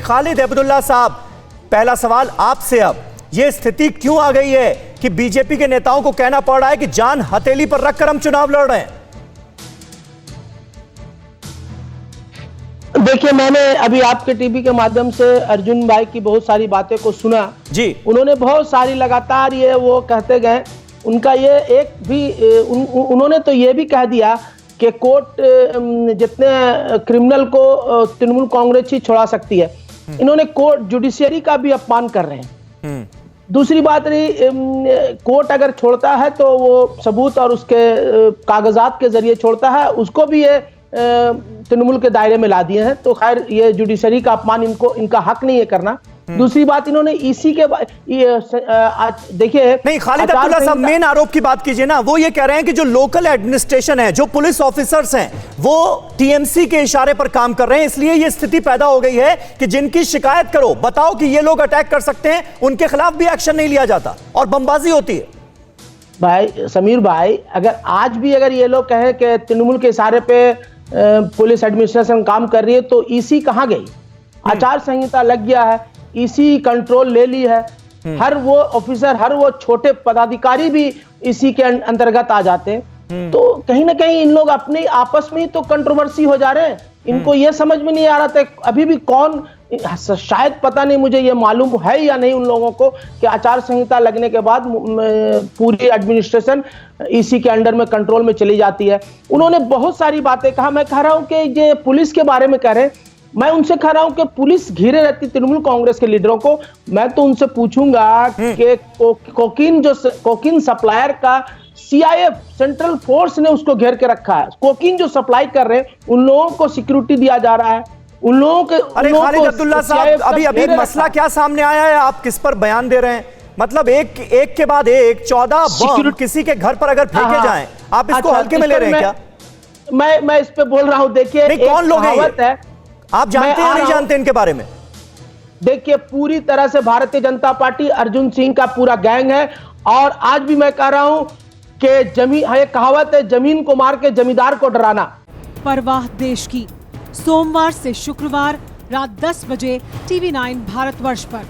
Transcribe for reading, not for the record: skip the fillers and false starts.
खालिद अब्दुल्ला साहब, पहला सवाल आपसे, अब ये स्थिति क्यों आ गई है कि बीजेपी के नेताओं को कहना पड़ रहा है कि जान हथेली पर रखकर हम चुनाव लड़ रहे हैं? देखिए, मैंने अभी आपके टीवी के माध्यम से अर्जुन भाई की बहुत सारी बातें को सुना जी। उन्होंने बहुत सारी लगातार ये वो कहते गए, उनका ये एक भी उन्होंने तो ये भी कह दिया कि कोर्ट जितने क्रिमिनल को तृणमूल कांग्रेस ही छोड़ा सकती है। इन्होंने कोर्ट जुडिशियरी का भी अपमान कर रहे हैं। दूसरी बात रही, कोर्ट अगर छोड़ता है तो वो सबूत और उसके कागजात के जरिए छोड़ता है, उसको भी ये तृणमूल के दायरे में ला दिए हैं। तो खैर, ये जुडिशरी का अपमान इनका हक नहीं है करना। दूसरी बात, इन्होंने ईसी के देखिए, नहीं खालिद अब्दुल्ला साहब, मेन आरोप की बात कीजिए ना। वो ये कह रहे हैं कि जो लोकल एडमिनिस्ट्रेशन है, जो पुलिस ऑफिसर्स हैं, वो टीएमसी के इशारे पर काम कर रहे हैं, इसलिए ये स्थिति पैदा हो गई है कि जिनकी शिकायत करो, बताओ कि ये लोग अटैक कर सकते हैं, उनके खिलाफ भी एक्शन नहीं लिया जाता और बमबाजी होती है। भाई समीर भाई, अगर आज भी अगर ये लोग कहें कि तृणमूल के इशारे पे पुलिस एडमिनिस्ट्रेशन काम कर रही है, तो ईसी कहां गई? आचार संहिता लग गया है, ईसी कंट्रोल ले ली है। हर वो ऑफिसर, हर वो छोटे पदाधिकारी भी इसी के अंतर्गत आ जाते हैं। तो कहीं ना कहीं इन लोग अपने आपस में ही तो कंट्रोवर्सी हो जा रहे हैं। इनको ये समझ में नहीं आ रहा था अभी भी कौन, शायद पता नहीं, मुझे ये मालूम है या नहीं उन लोगों को कि आचार संहिता लगने के बाद पूरी एडमिनिस्ट्रेशन ईसी के अंडर में कंट्रोल में चली जाती है। उन्होंने बहुत सारी बातें कहा। मैं कह रहा हूं कि ये पुलिस के बारे में कह रहे हैं, मैं उनसे कह रहा हूं कि पुलिस घिरे रहती तृणमूल कांग्रेस के लीडरों को। मैं तो उनसे पूछूंगा कि कोकीन सप्लायर का सीआईएफ सेंट्रल फोर्स ने उसको घेर के रखा है। कोकीन जो सप्लाई कर रहे हैं, उन लोगों को सिक्योरिटी दिया जा रहा है, उन लोगों के। अरे खालिद अब्दुल्ला साहब, अभी मसला क्या सामने आया है? आप किस पर बयान दे रहे हैं? मतलब एक के बाद एक 14 बम किसी के घर पर अगर फेंके जाएं, आप इसको हल्के में ले रहे हैं क्या? मैं इस पे बोल रहा हूं। देखिए, कौन लोग हैं, आप जानते हैं या नहीं जानते इनके बारे में? देखिए, पूरी तरह से भारतीय जनता पार्टी, अर्जुन सिंह का पूरा गैंग है। और आज भी मैं कह रहा हूं कि एक कहावत है, जमीन को मार के जमींदार को डराना। परवाह देश की, सोमवार से शुक्रवार रात 10 बजे TV9 भारतवर्ष पर।